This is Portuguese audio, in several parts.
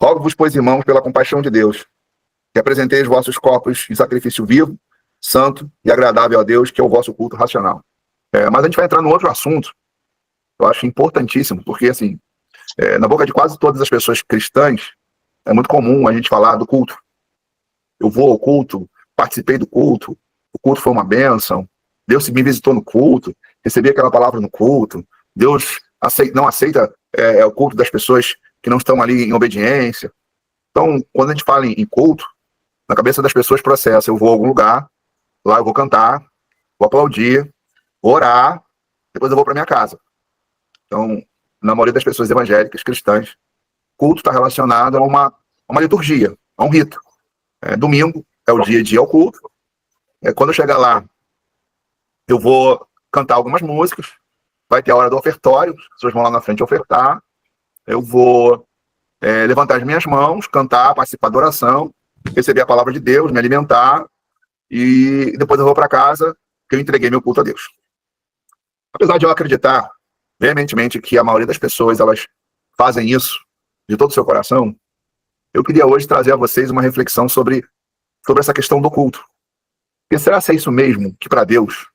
Rogo-vos, pois, irmãos, pela compaixão de Deus, que apresenteis vossos corpos em sacrifício vivo, santo e agradável a Deus, que é o vosso culto racional. Mas a gente vai entrar num outro assunto, eu acho importantíssimo, porque, assim, na boca de quase todas as pessoas cristãs, é muito comum a gente falar do culto. Eu vou ao culto, participei do culto, o culto foi uma bênção, Deus me visitou no culto, recebi aquela palavra no culto, Deus não aceita o culto das pessoas que não estão ali em obediência. Então, quando a gente fala em culto, na cabeça das pessoas processa, eu vou a algum lugar, lá eu vou cantar, vou aplaudir, vou orar, depois eu vou para minha casa. Então, na maioria das pessoas evangélicas, cristãs, culto está relacionado a uma liturgia, a um rito. Domingo é o dia a dia ao culto. Quando eu chegar lá, eu vou cantar algumas músicas, vai ter a hora do ofertório, as pessoas vão lá na frente ofertar, eu vou levantar as minhas mãos, cantar, participar da oração, receber a palavra de Deus, me alimentar, e depois eu vou para casa, que eu entreguei meu culto a Deus. Apesar de eu acreditar veementemente que a maioria das pessoas, elas fazem isso de todo o seu coração, eu queria hoje trazer a vocês uma reflexão sobre essa questão do culto. Porque será que é isso mesmo que para Deus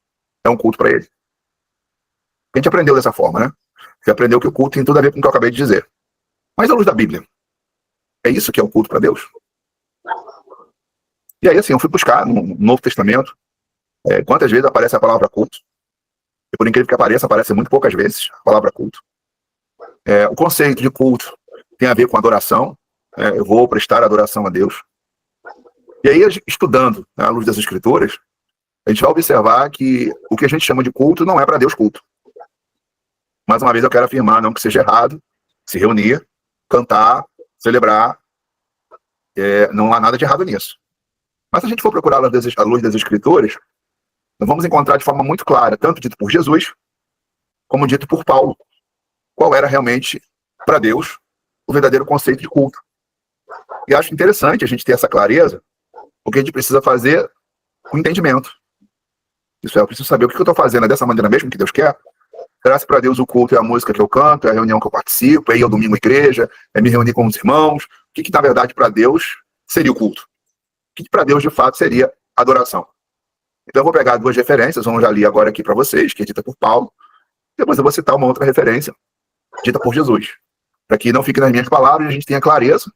é um culto para ele? A gente aprendeu dessa forma, né? Você aprendeu que o culto tem tudo a ver com o que eu acabei de dizer. Mas à luz da Bíblia, é isso que é o culto para Deus? E aí, assim, eu fui buscar no Novo Testamento quantas vezes aparece a palavra culto. E por incrível que pareça, aparece muito poucas vezes a palavra culto. O conceito de culto tem a ver com adoração. Eu vou prestar adoração a Deus. E aí, estudando à luz das Escrituras, a gente vai observar que o que a gente chama de culto não é para Deus culto. Mais uma vez eu quero afirmar, não que seja errado, se reunir, cantar, celebrar, não há nada de errado nisso. Mas se a gente for procurar à luz das Escrituras, nós vamos encontrar de forma muito clara, tanto dito por Jesus, como dito por Paulo, qual era realmente, para Deus, o verdadeiro conceito de culto. E acho interessante a gente ter essa clareza, porque a gente precisa fazer com entendimento. Isso eu preciso saber o que eu estou fazendo, é dessa maneira mesmo que Deus quer? Será que para Deus o culto é a música que eu canto, é a reunião que eu participo, é ir ao domingo à igreja, é me reunir com os irmãos? O que na verdade, para Deus seria o culto? O que para Deus, de fato, seria adoração? Então eu vou pegar duas referências, uma eu já li agora aqui para vocês, que é dita por Paulo, depois eu vou citar uma outra referência, dita por Jesus, para que não fique nas minhas palavras e a gente tenha clareza,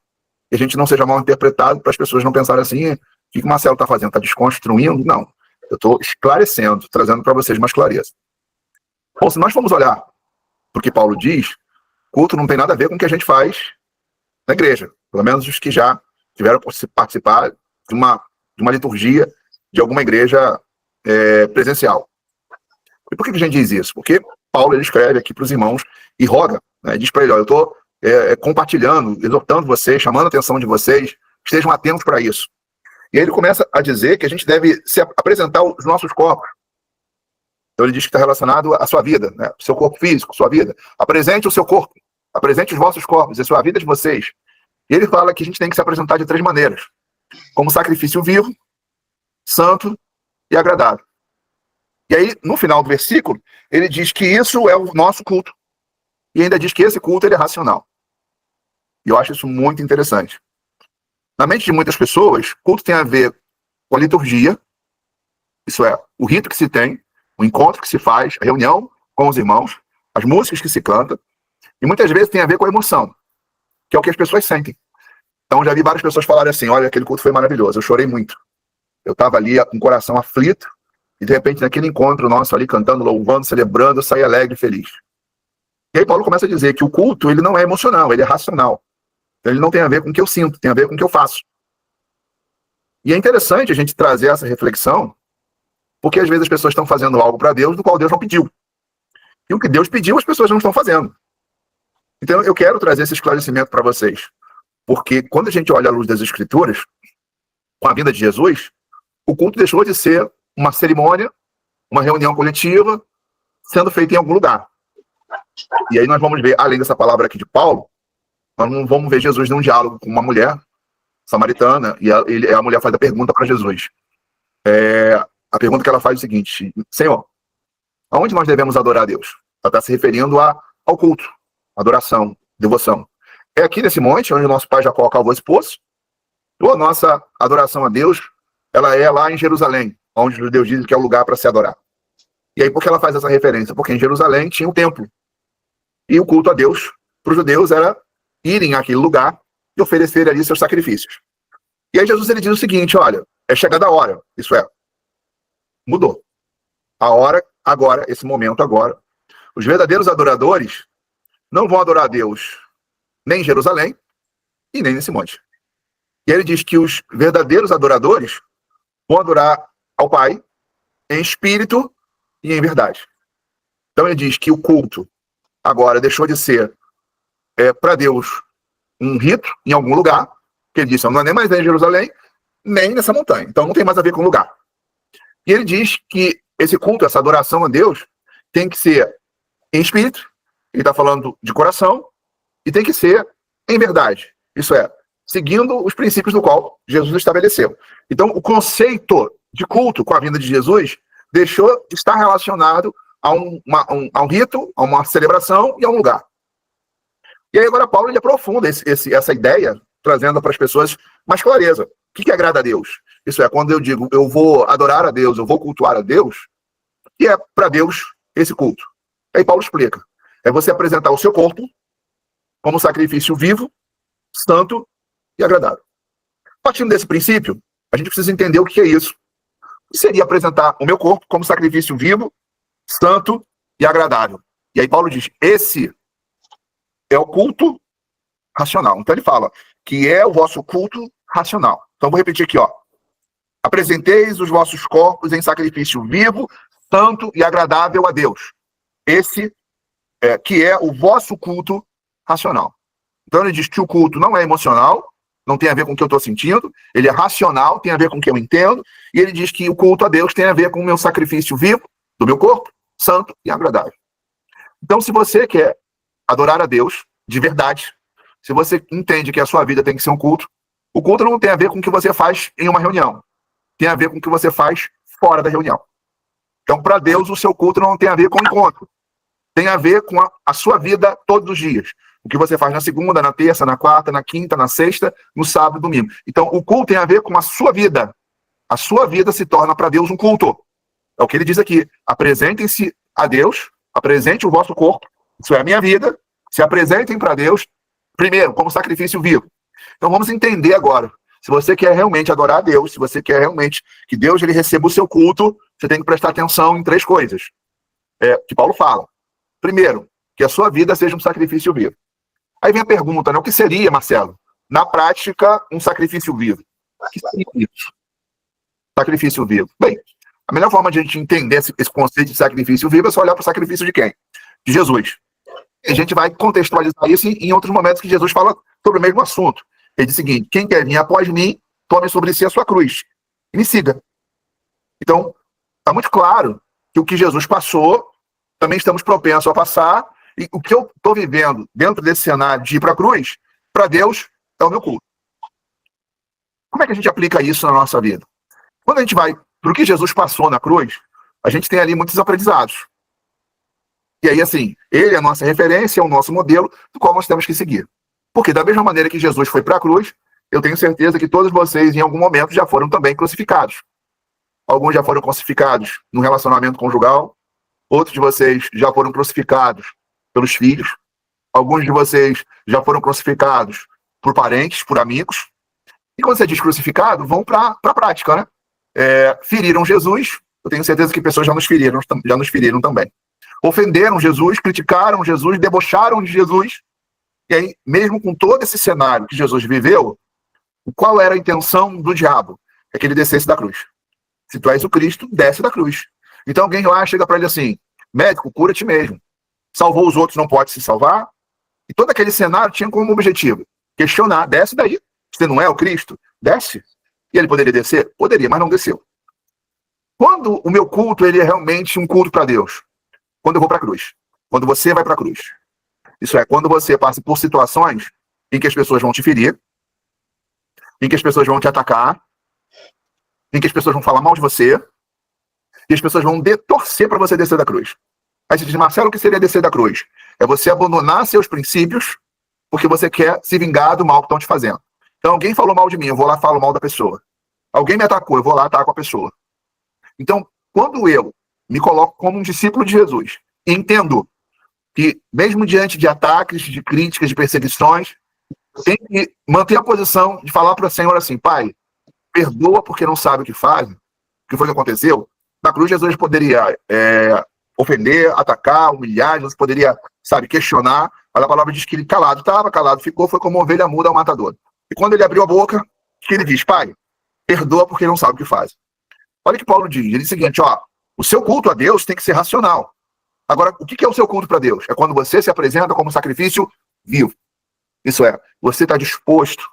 e a gente não seja mal interpretado, para as pessoas não pensarem assim, o que o Marcelo está fazendo? Está desconstruindo? Não. Eu estou esclarecendo, trazendo para vocês mais clareza. Bom, se nós formos olhar para o que Paulo diz, culto não tem nada a ver com o que a gente faz na igreja. Pelo menos os que já tiveram participar de uma liturgia de alguma igreja presencial. E por que a gente diz isso? Porque Paulo ele escreve aqui para os irmãos e roga, né, diz para ele, eu estou compartilhando, exortando vocês, chamando a atenção de vocês, estejam atentos para isso. E aí ele começa a dizer que a gente deve apresentar os nossos corpos. Então ele diz que está relacionado à sua vida, né? Seu corpo físico, sua vida. Apresente o seu corpo, apresente os vossos corpos, a sua vida de vocês. E ele fala que a gente tem que se apresentar de 3 maneiras. Como sacrifício vivo, santo e agradável. E aí, no final do versículo, ele diz que isso é o nosso culto. E ainda diz que esse culto ele é racional. E eu acho isso muito interessante. Na mente de muitas pessoas, culto tem a ver com a liturgia, isso é, o rito que se tem, o encontro que se faz, a reunião com os irmãos, as músicas que se canta, e muitas vezes tem a ver com a emoção, que é o que as pessoas sentem. Então já vi várias pessoas falarem assim, olha, aquele culto foi maravilhoso, eu chorei muito. Eu estava ali com o coração aflito, e de repente naquele encontro nosso ali, cantando, louvando, celebrando, eu saí alegre e feliz. E aí Paulo começa a dizer que o culto, ele não é emocional, ele é racional. Ele não tem a ver com o que eu sinto, tem a ver com o que eu faço. E é interessante a gente trazer essa reflexão, porque às vezes as pessoas estão fazendo algo para Deus do qual Deus não pediu. E o que Deus pediu, as pessoas não estão fazendo. Então eu quero trazer esse esclarecimento para vocês. Porque quando a gente olha à luz das Escrituras, com a vinda de Jesus, o culto deixou de ser uma cerimônia, uma reunião coletiva, sendo feita em algum lugar. E aí nós vamos ver, além dessa palavra aqui de Paulo, nós não vamos ver Jesus num diálogo com uma mulher samaritana, e a mulher faz a pergunta para Jesus. A pergunta que ela faz é o seguinte, Senhor, aonde nós devemos adorar a Deus? Ela está se referindo ao culto, adoração, devoção. é aqui nesse monte, onde o nosso pai Jacó cavou esse poço, ou a nossa adoração a Deus, ela é lá em Jerusalém, onde os judeus dizem que é o lugar para se adorar. E aí, por que ela faz essa referência? Porque em Jerusalém tinha o templo. E o culto a Deus, para os judeus, era irem àquele lugar e oferecerem ali seus sacrifícios. E aí Jesus ele diz o seguinte, olha, é chegada a hora, isso é, mudou. A hora, agora, esse momento agora, os verdadeiros adoradores não vão adorar a Deus nem em Jerusalém e nem nesse monte. E ele diz que os verdadeiros adoradores vão adorar ao Pai em espírito e em verdade. Então ele diz que o culto agora deixou de ser para Deus um rito em algum lugar, que ele disse, não é nem mais em Jerusalém, nem nessa montanha. Então não tem mais a ver com lugar. E ele diz que esse culto, essa adoração a Deus, tem que ser em espírito, ele está falando de coração, e tem que ser em verdade. Isso é, seguindo os princípios do qual Jesus estabeleceu. Então, o conceito de culto com a vinda de Jesus deixou de estar relacionado a um rito, a uma celebração e a um lugar. E aí agora Paulo ele aprofunda essa ideia, trazendo para as pessoas mais clareza. O que agrada a Deus? Isso é, quando eu digo, eu vou adorar a Deus, eu vou cultuar a Deus, e é para Deus esse culto. Aí Paulo explica. É você apresentar o seu corpo como sacrifício vivo, santo e agradável. Partindo desse princípio, a gente precisa entender o que é isso. O que seria apresentar o meu corpo como sacrifício vivo, santo e agradável? E aí Paulo diz, esse é o culto racional. Então ele fala que é o vosso culto racional. Então vou repetir aqui, ó. Apresenteis os vossos corpos em sacrifício vivo, santo e agradável a Deus. Esse que é o vosso culto racional. Então ele diz que o culto não é emocional, não tem a ver com o que eu estou sentindo, ele é racional, tem a ver com o que eu entendo, e ele diz que o culto a Deus tem a ver com o meu sacrifício vivo, do meu corpo, santo e agradável. Então, se você quer adorar a Deus de verdade, se você entende que a sua vida tem que ser um culto, o culto não tem a ver com o que você faz em uma reunião, tem a ver com o que você faz fora da reunião. Então, para Deus, o seu culto não tem a ver com o encontro, tem a ver com a sua vida todos os dias. O que você faz na segunda, na terça, na quarta, na quinta, na sexta, no sábado e domingo. Então, o culto tem a ver com a sua vida. A sua vida se torna para Deus um culto. É o que ele diz aqui. Apresentem-se a Deus, apresente o vosso corpo, isso é a minha vida, se apresentem para Deus, primeiro, como sacrifício vivo. Então, vamos entender agora. Se você quer realmente adorar a Deus, se você quer realmente que Deus ele receba o seu culto, você tem que prestar atenção em 3 coisas. Que Paulo fala. Primeiro, que a sua vida seja um sacrifício vivo. Aí vem a pergunta, né? O que seria, Marcelo, na prática, um sacrifício vivo? O que seria isso? Sacrifício vivo. Bem, a melhor forma de a gente entender esse conceito de sacrifício vivo é só olhar para o sacrifício de quem? De Jesus. E a gente vai contextualizar isso em outros momentos que Jesus fala sobre o mesmo assunto. Ele diz o seguinte, quem quer vir após mim, tome sobre si a sua cruz e me siga. Então, está muito claro que o que Jesus passou, também estamos propensos a passar. E o que eu estou vivendo dentro desse cenário de ir para a cruz, para Deus, é o meu culto. Como é que a gente aplica isso na nossa vida? Quando a gente vai para o que Jesus passou na cruz, a gente tem ali muitos aprendizados. E aí, assim, ele é a nossa referência, é o nosso modelo, do qual nós temos que seguir. Porque da mesma maneira que Jesus foi para a cruz, eu tenho certeza que todos vocês, em algum momento, já foram também crucificados. Alguns já foram crucificados no relacionamento conjugal, outros de vocês já foram crucificados pelos filhos, alguns de vocês já foram crucificados por parentes, por amigos, e quando você diz crucificado, vão para a prática, né? Feriram Jesus, eu tenho certeza que pessoas já nos feriram também. Ofenderam Jesus, criticaram Jesus, debocharam de Jesus, e aí, mesmo com todo esse cenário que Jesus viveu, qual era a intenção do diabo? É que ele descesse da cruz. Se tu és o Cristo, desce da cruz. Então alguém lá chega para ele assim, médico, cura-te mesmo. Salvou os outros, não pode se salvar. E todo aquele cenário tinha como objetivo questionar, desce daí. Você não é o Cristo? Desce. E ele poderia descer? Poderia, mas não desceu. Quando o meu culto ele é realmente um culto para Deus? Quando eu vou para a cruz. Quando você vai para a cruz. Isso é, quando você passa por situações em que as pessoas vão te ferir, em que as pessoas vão te atacar, em que as pessoas vão falar mal de você, e as pessoas vão torcer para você descer da cruz. Aí você diz, Marcelo, o que seria descer da cruz? É você abandonar seus princípios, porque você quer se vingar do mal que estão te fazendo. Então, alguém falou mal de mim, eu vou lá e falo mal da pessoa. Alguém me atacou, eu vou lá e ataco a pessoa. Então, quando eu me coloco como um discípulo de Jesus, entendo que, mesmo diante de ataques, de críticas, de perseguições, eu tenho que manter a posição de falar para o Senhor assim: Pai, perdoa porque não sabe o que faz. O que foi que aconteceu? Na cruz, Jesus poderia ofender, atacar, humilhar, Jesus poderia, questionar, mas a palavra diz que ele calado estava, calado ficou, foi como uma ovelha muda ao matador. E quando ele abriu a boca, que ele diz: Pai, perdoa porque não sabe o que faz. Olha o que Paulo diz. Ele diz o seguinte: o seu culto a Deus tem que ser racional. Agora, o que é o seu culto para Deus? É quando você se apresenta como sacrifício vivo. Isso é, você está disposto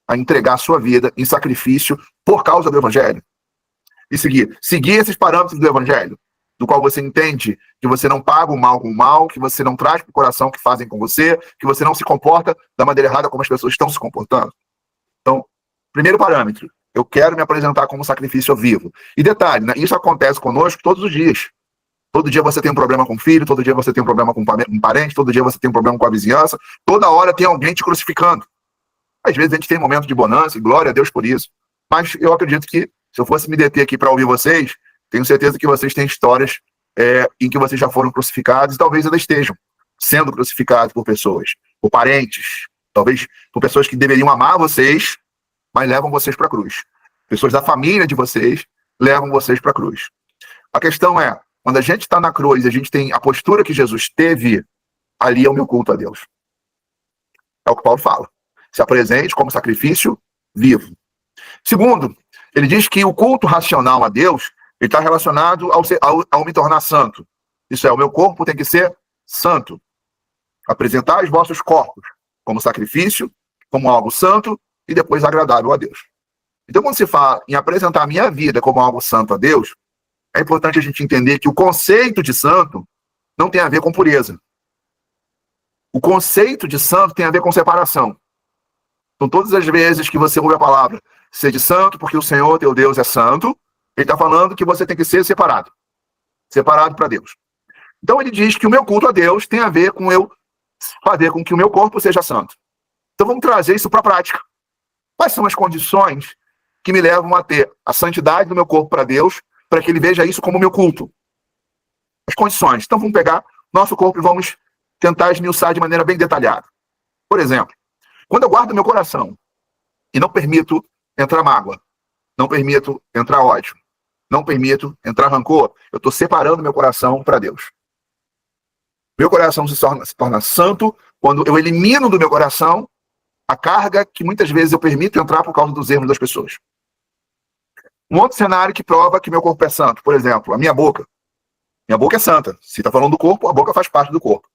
a entregar a sua vida em sacrifício por causa do Evangelho. E seguir esses parâmetros do Evangelho, do qual você entende que você não paga o mal com o mal, que você não traz para o coração o que fazem com você, que você não se comporta da maneira errada como as pessoas estão se comportando. Então, primeiro parâmetro, eu quero me apresentar como sacrifício vivo. E detalhe, isso acontece conosco todos os dias. Todo dia você tem um problema com o filho, todo dia você tem um problema com um parente, todo dia você tem um problema com a vizinhança, toda hora tem alguém te crucificando. Às vezes a gente tem momento de bonança, e glória a Deus por isso. Mas eu acredito que, se eu fosse me deter aqui para ouvir vocês, tenho certeza que vocês têm histórias em que vocês já foram crucificados e talvez ainda estejam sendo crucificados por pessoas, por parentes, talvez por pessoas que deveriam amar vocês, mas levam vocês para a cruz. Pessoas da família de vocês levam vocês para a cruz. A questão é, quando a gente está na cruz, a gente tem a postura que Jesus teve, ali é o meu culto a Deus. É o que Paulo fala. Se apresente como sacrifício vivo. Segundo, ele diz que o culto racional a Deus está relacionado ao me tornar santo. Isso é, o meu corpo tem que ser santo. Apresentar os vossos corpos como sacrifício, como algo santo e depois agradável a Deus. Então, quando se fala em apresentar a minha vida como algo santo a Deus, é importante a gente entender que o conceito de santo não tem a ver com pureza. O conceito de santo tem a ver com separação. Então, todas as vezes que você ouve a palavra seja santo, porque o Senhor teu Deus é santo, ele está falando que você tem que ser separado. Separado para Deus. Então, ele diz que o meu culto a Deus tem a ver com eu fazer com que o meu corpo seja santo. Então, vamos trazer isso para a prática. Quais são as condições que me levam a ter a santidade do meu corpo para Deus, para que ele veja isso como meu culto? As condições. Então, vamos pegar nosso corpo e vamos tentar esmiuçar de maneira bem detalhada. Por exemplo, quando eu guardo meu coração e não permito entrar mágoa, não permito entrar ódio, não permito entrar rancor, eu estou separando meu coração para Deus. Meu coração se torna santo quando eu elimino do meu coração a carga que muitas vezes eu permito entrar por causa dos erros das pessoas. Um outro cenário que prova que meu corpo é santo, por exemplo, a minha boca. Minha boca é santa. Se está falando do corpo, a boca faz parte do corpo.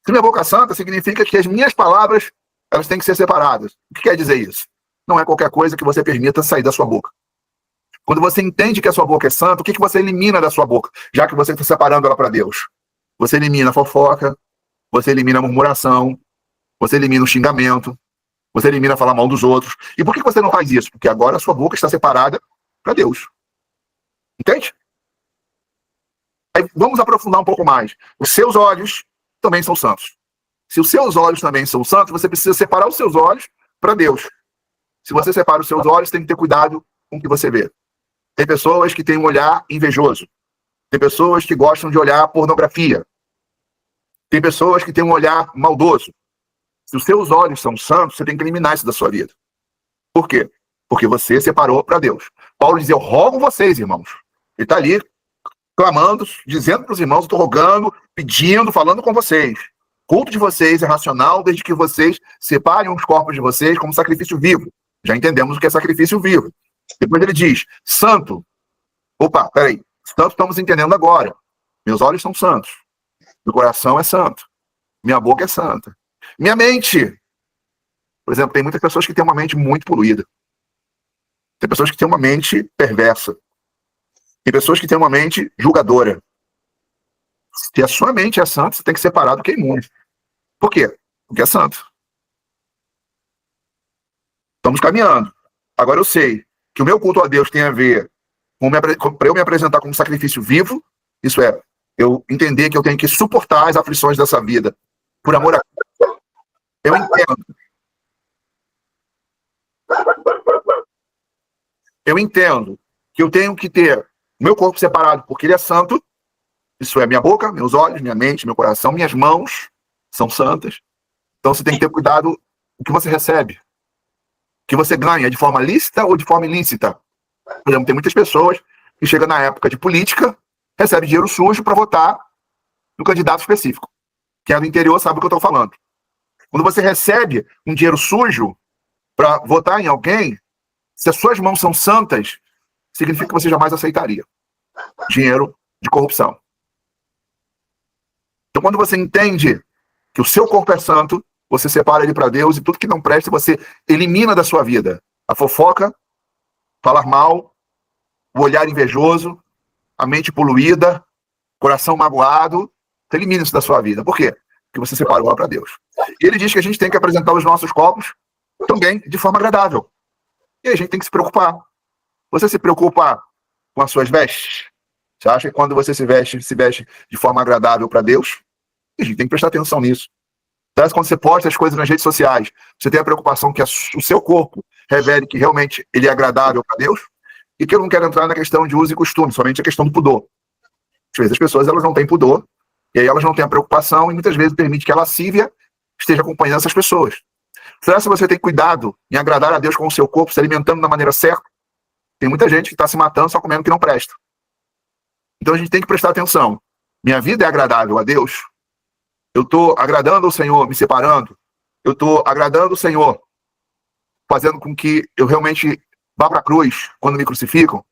Se minha boca é santa, significa que as minhas palavras elas têm que ser separadas. O que quer dizer isso? Não é qualquer coisa que você permita sair da sua boca. Quando você entende que a sua boca é santa, o que você elimina da sua boca, já que você está separando ela para Deus? Você elimina a fofoca, você elimina a murmuração, você elimina o xingamento, você elimina falar mal dos outros. E por que você não faz isso? Porque agora a sua boca está separada para Deus. Entende? Aí vamos aprofundar um pouco mais. Os seus olhos também são santos. Se os seus olhos também são santos, você precisa separar os seus olhos para Deus. Se você separa os seus olhos, tem que ter cuidado com o que você vê. Tem pessoas que têm um olhar invejoso. Tem pessoas que gostam de olhar pornografia. Tem pessoas que têm um olhar maldoso. Se os seus olhos são santos, você tem que eliminar isso da sua vida. Por quê? Porque você separou para Deus. Paulo diz: eu rogo vocês, irmãos. Ele está ali clamando, dizendo para os irmãos: eu estou rogando, pedindo, falando com vocês. O culto de vocês é racional desde que vocês separem os corpos de vocês como sacrifício vivo. Já entendemos o que é sacrifício vivo. Depois ele diz: santo. Opa, peraí. Santo estamos entendendo agora. Meus olhos são santos. Meu coração é santo. Minha boca é santa. Minha mente. Por exemplo, tem muitas pessoas que têm uma mente muito poluída. Tem pessoas que têm uma mente perversa. Tem pessoas que têm uma mente julgadora. Se a sua mente é santa, você tem que separar do que é imundo. Por quê? Porque é santo. Estamos caminhando. Agora eu sei que o meu culto a Deus tem a ver para eu me apresentar como sacrifício vivo. Isso é, eu entender que eu tenho que suportar as aflições dessa vida por amor a Deus. Eu entendo. Eu entendo que eu tenho que ter meu corpo separado porque ele é santo. Isso é minha boca, meus olhos, minha mente, meu coração, minhas mãos são santas. Então você tem que ter cuidado o que você recebe, o que você ganha de forma lícita ou de forma ilícita. Por exemplo, tem muitas pessoas que chegam na época de política, recebem dinheiro sujo para votar no candidato específico. Quem é do interior sabe o que eu estou falando. Quando você recebe um dinheiro sujo para votar em alguém, se as suas mãos são santas, significa que você jamais aceitaria dinheiro de corrupção. Então, quando você entende que o seu corpo é santo, você separa ele para Deus e tudo que não presta você elimina da sua vida. A fofoca, falar mal, o olhar invejoso, a mente poluída, coração magoado, você elimina isso da sua vida. Por quê? Porque você separou para Deus. E ele diz que a gente tem que apresentar os nossos corpos também de forma agradável. E a gente tem que se preocupar. Você se preocupa com as suas vestes? Você acha que quando você se veste de forma agradável para Deus? A gente tem que prestar atenção nisso. Então, quando você posta as coisas nas redes sociais, você tem a preocupação que o seu corpo revele que realmente ele é agradável para Deus? E que eu não quero entrar na questão de uso e costume, somente a questão do pudor. Às vezes as pessoas elas não têm pudor, e aí elas não têm a preocupação, e muitas vezes permite que a lascívia esteja acompanhando essas pessoas. Será que você tem cuidado em agradar a Deus com o seu corpo, se alimentando da maneira certa? Tem muita gente que está se matando só comendo o que não presta. Então a gente tem que prestar atenção. Minha vida é agradável a Deus? Eu estou agradando ao Senhor, me separando? Eu estou agradando o Senhor, fazendo com que eu realmente vá para a cruz quando me crucificam?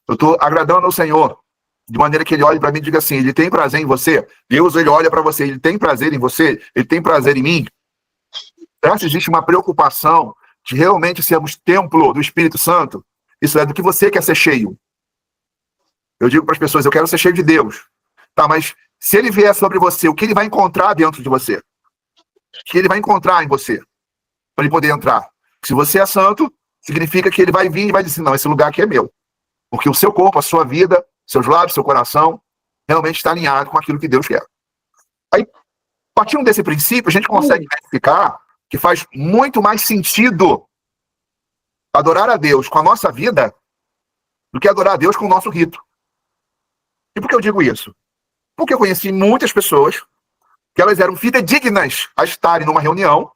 Eu estou agradando ao Senhor, de maneira que Ele olhe para mim e diga assim, Ele tem prazer em você? Deus, Ele olha para você, Ele tem prazer em você? Ele tem prazer em mim? Será que existe uma preocupação de realmente sermos templo do Espírito Santo? Isso é do que você quer ser cheio. Eu digo para as pessoas, eu quero ser cheio de Deus. Tá, mas se Ele vier sobre você, o que Ele vai encontrar dentro de você? O que Ele vai encontrar em você? Para Ele poder entrar. Se você é santo, significa que Ele vai vir e vai dizer, não, esse lugar aqui é meu. Porque o seu corpo, a sua vida, seus lábios, seu coração, realmente está alinhado com aquilo que Deus quer. Aí, partindo desse princípio, a gente consegue verificar que faz muito mais sentido adorar a Deus com a nossa vida do que adorar a Deus com o nosso rito. E por que eu digo isso? Porque eu conheci muitas pessoas que elas eram fidedignas a estarem numa reunião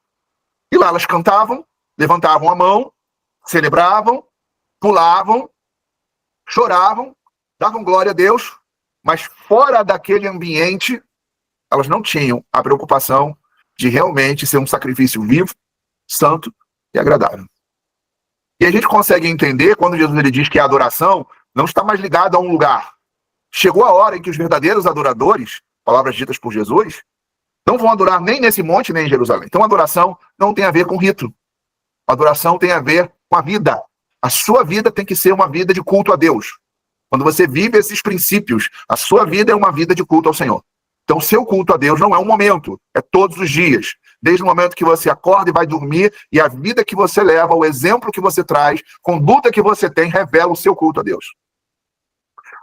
e lá elas cantavam, levantavam a mão, celebravam, pulavam, choravam, davam glória a Deus, mas fora daquele ambiente elas não tinham a preocupação de realmente ser um sacrifício vivo, santo e agradável. E a gente consegue entender quando Jesus ele diz que a adoração não está mais ligada a um lugar. Chegou a hora em que os verdadeiros adoradores, palavras ditas por Jesus, não vão adorar nem nesse monte, nem em Jerusalém. Então a adoração não tem a ver com rito. A adoração tem a ver com a vida. A sua vida tem que ser uma vida de culto a Deus. Quando você vive esses princípios, a sua vida é uma vida de culto ao Senhor. Então, o seu culto a Deus não é um momento, é todos os dias. Desde o momento que você acorda e vai dormir, e a vida que você leva, o exemplo que você traz, conduta que você tem, revela o seu culto a Deus.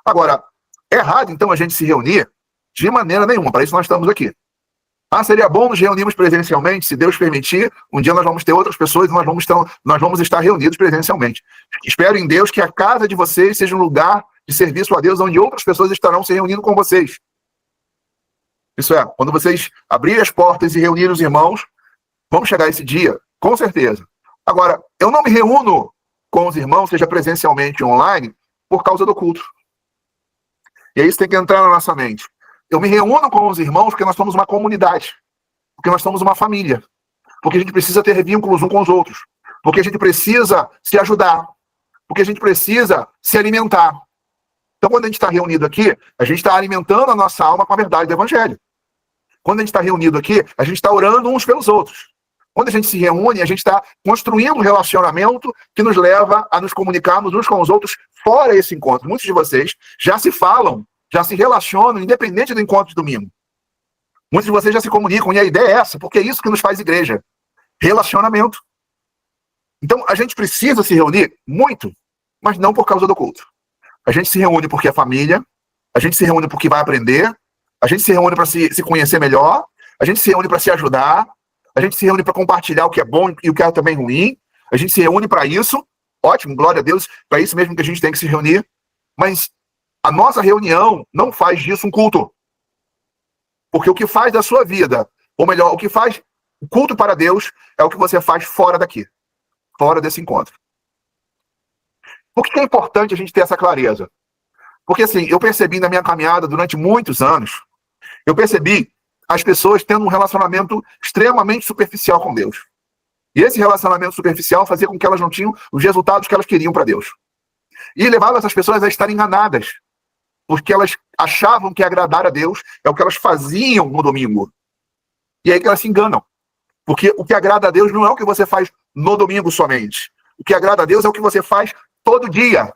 Agora, é errado, então, a gente se reunir de maneira nenhuma. Para isso nós estamos aqui. Seria bom nos reunirmos presencialmente, se Deus permitir, um dia nós vamos ter outras pessoas e nós vamos estar reunidos presencialmente. Espero em Deus que a casa de vocês seja um lugar de serviço a Deus, onde outras pessoas estarão se reunindo com vocês. Isso é, quando vocês abrirem as portas e reunirem os irmãos, vamos chegar a esse dia, com certeza. Agora, eu não me reúno com os irmãos, seja presencialmente ou online, por causa do culto. E aí isso tem que entrar na nossa mente. Eu me reúno com os irmãos porque nós somos uma comunidade, porque nós somos uma família, porque a gente precisa ter vínculos uns com os outros, porque a gente precisa se ajudar, porque a gente precisa se alimentar. Então, quando a gente está reunido aqui, a gente está alimentando a nossa alma com a verdade do Evangelho. Quando a gente está reunido aqui, a gente está orando uns pelos outros. Quando a gente se reúne, a gente está construindo um relacionamento que nos leva a nos comunicarmos uns com os outros fora esse encontro. Muitos de vocês já se falam, já se relacionam, independente do encontro de domingo. Muitos de vocês já se comunicam, e a ideia é essa, porque é isso que nos faz igreja. Relacionamento. Então, a gente precisa se reunir muito, mas não por causa do culto. A gente se reúne porque é família, a gente se reúne porque vai aprender, a gente se reúne para se conhecer melhor, a gente se reúne para se ajudar, a gente se reúne para compartilhar o que é bom e o que é também ruim, a gente se reúne para isso, ótimo, glória a Deus, para isso mesmo que a gente tem que se reunir, mas a nossa reunião não faz disso um culto. Porque o que faz da sua vida, ou melhor, o que faz o culto para Deus é o que você faz fora daqui, fora desse encontro. Por que é importante a gente ter essa clareza? Porque assim, eu percebi na minha caminhada durante muitos anos, eu percebi as pessoas tendo um relacionamento extremamente superficial com Deus. E esse relacionamento superficial fazia com que elas não tinham os resultados que elas queriam para Deus. E levava essas pessoas a estarem enganadas, porque elas achavam que agradar a Deus é o que elas faziam no domingo. E aí que elas se enganam. Porque o que agrada a Deus não é o que você faz no domingo somente. O que agrada a Deus é o que você faz todo dia.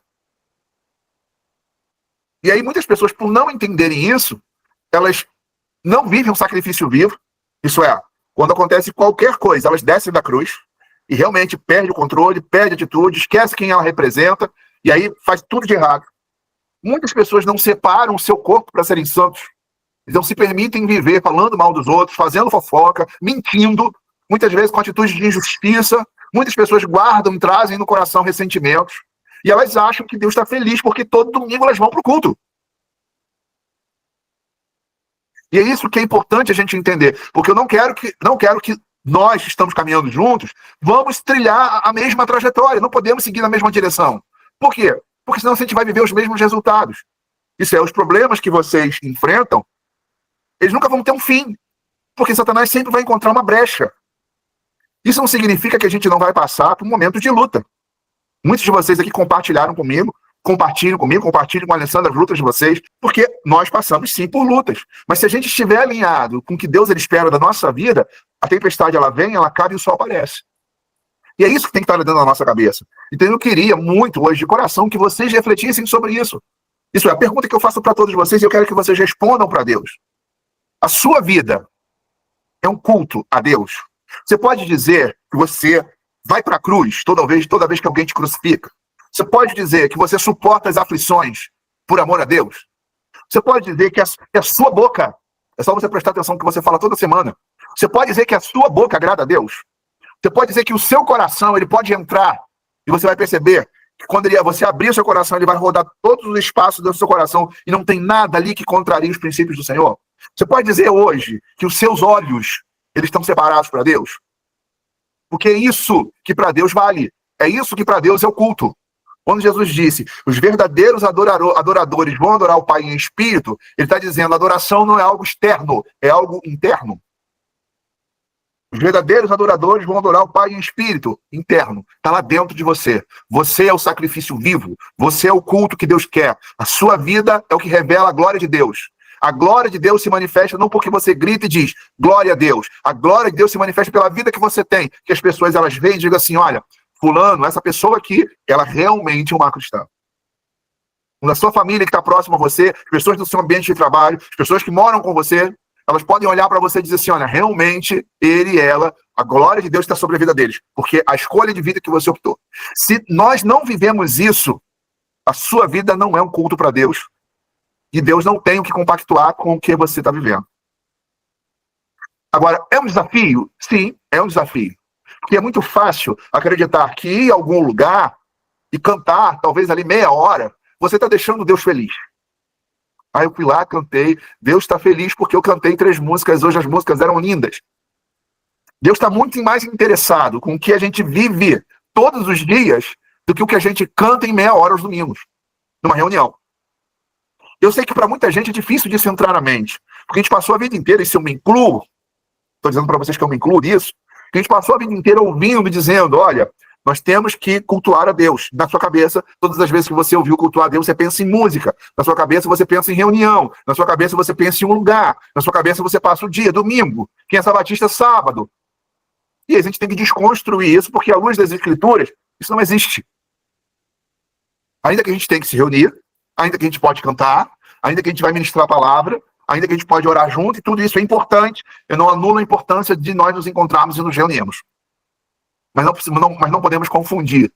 E aí muitas pessoas, por não entenderem isso, elas não vivem um sacrifício vivo. Isso é, quando acontece qualquer coisa, elas descem da cruz e realmente perde o controle, perde a atitude, esquece quem ela representa e aí faz tudo de errado. Muitas pessoas não separam o seu corpo para serem santos. Eles não se permitem viver falando mal dos outros, fazendo fofoca, mentindo, muitas vezes com atitudes de injustiça. Muitas pessoas guardam e trazem no coração ressentimentos. E elas acham que Deus está feliz porque todo domingo elas vão para o culto. E é isso que é importante a gente entender. Porque eu não quero que nós que estamos caminhando juntos vamos trilhar a mesma trajetória. Não podemos seguir na mesma direção. Por quê? Porque senão a gente vai viver os mesmos resultados. Isso é, os problemas que vocês enfrentam, eles nunca vão ter um fim. Porque Satanás sempre vai encontrar uma brecha. Isso não significa que a gente não vai passar por um momento de luta. Muitos de vocês aqui compartilharam comigo, compartilhem com a Alessandra as lutas de vocês, porque nós passamos sim por lutas. Mas se a gente estiver alinhado com o que Deus ele espera da nossa vida, a tempestade ela vem, ela acaba e o sol aparece. E é isso que tem que estar dentro da nossa cabeça. Então eu queria muito hoje de coração que vocês refletissem sobre isso. Isso é a pergunta que eu faço para todos vocês e eu quero que vocês respondam para Deus. A sua vida é um culto a Deus? Você pode dizer que você vai para a cruz toda vez que alguém te crucifica? Você pode dizer que você suporta as aflições por amor a Deus? Você pode dizer que a sua boca, é só você prestar atenção no que você fala toda semana, você pode dizer que a sua boca agrada a Deus? Você pode dizer que o seu coração ele pode entrar e você vai perceber que quando você abrir o seu coração, ele vai rodar todos os espaços do seu coração e não tem nada ali que contrarie os princípios do Senhor? Você pode dizer hoje que os seus olhos eles estão separados para Deus? Porque é isso que para Deus vale. É isso que para Deus é o culto. Quando Jesus disse, os verdadeiros adoradores vão adorar o Pai em espírito, ele está dizendo, a adoração não é algo externo, é algo interno. Os verdadeiros adoradores vão adorar o Pai em espírito, interno. Está lá dentro de você. Você é o sacrifício vivo. Você é o culto que Deus quer. A sua vida é o que revela a glória de Deus. A glória de Deus se manifesta não porque você grita e diz glória a Deus. A glória de Deus se manifesta pela vida que você tem. Que as pessoas elas veem e digam assim, olha, fulano, essa pessoa aqui, ela realmente é uma cristã. Na sua família que está próxima a você, as pessoas do seu ambiente de trabalho, as pessoas que moram com você, elas podem olhar para você e dizer assim, olha, realmente ele e ela, a glória de Deus está sobre a vida deles. Porque a escolha de vida que você optou. Se nós não vivemos isso, a sua vida não é um culto para Deus. E Deus não tem o que compactuar com o que você está vivendo. Agora, é um desafio? Sim, é um desafio. Porque é muito fácil acreditar que ir a algum lugar e cantar, talvez ali meia hora, você está deixando Deus feliz. Aí eu fui lá, cantei, Deus está feliz porque eu cantei 3 músicas, hoje as músicas eram lindas. Deus está muito mais interessado com o que a gente vive todos os dias do que o que a gente canta em meia hora aos domingos, numa reunião. Eu sei que para muita gente é difícil disso entrar na mente, porque a gente passou a vida inteira, e se eu me incluo, estou dizendo para vocês que eu me incluo nisso, que a gente passou a vida inteira ouvindo e dizendo, olha, nós temos que cultuar a Deus. Na sua cabeça, todas as vezes que você ouviu cultuar a Deus, você pensa em música. Na sua cabeça, você pensa em reunião. Na sua cabeça, você pensa em um lugar. Na sua cabeça, você passa o dia, domingo. Quem é sabatista, sábado. E a gente tem que desconstruir isso, porque à luz das Escrituras, isso não existe. Ainda que a gente tem que se reunir, ainda que a gente pode cantar, ainda que a gente vai ministrar a palavra, ainda que a gente pode orar junto, e tudo isso é importante. Eu não anulo a importância de nós nos encontrarmos e nos reunirmos. Mas não podemos confundir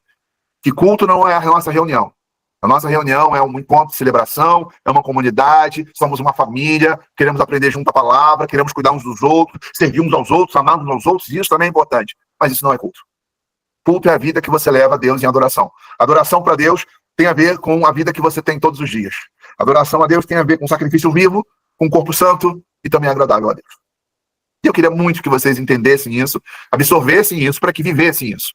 que culto não é a nossa reunião. A nossa reunião é um encontro de celebração, é uma comunidade, somos uma família, queremos aprender junto a palavra, queremos cuidar uns dos outros, servir uns aos outros, amar uns aos outros, e isso também é importante. Mas isso não é culto. Culto é a vida que você leva a Deus em adoração. Adoração para Deus tem a ver com a vida que você tem todos os dias. Adoração a Deus tem a ver com sacrifício vivo, com o corpo santo e também agradável a Deus. E eu queria muito que vocês entendessem isso, absorvessem isso, para que vivessem isso.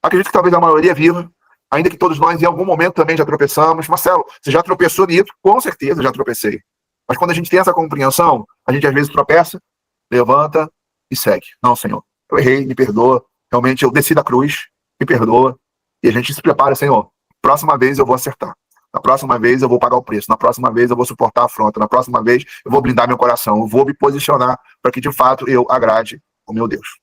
Acredito que talvez a maioria viva, ainda que todos nós em algum momento também já tropeçamos. Marcelo, você já tropeçou nisso? Com certeza já tropecei. Mas quando a gente tem essa compreensão, a gente às vezes tropeça, levanta e segue. Não, Senhor, eu errei, me perdoa. Realmente eu desci da cruz, me perdoa. E a gente se prepara, Senhor, próxima vez eu vou acertar. Na próxima vez eu vou pagar o preço. Na próxima vez eu vou suportar a afronta. Na próxima vez eu vou blindar meu coração. Eu vou me posicionar para que de fato eu agrade o meu Deus.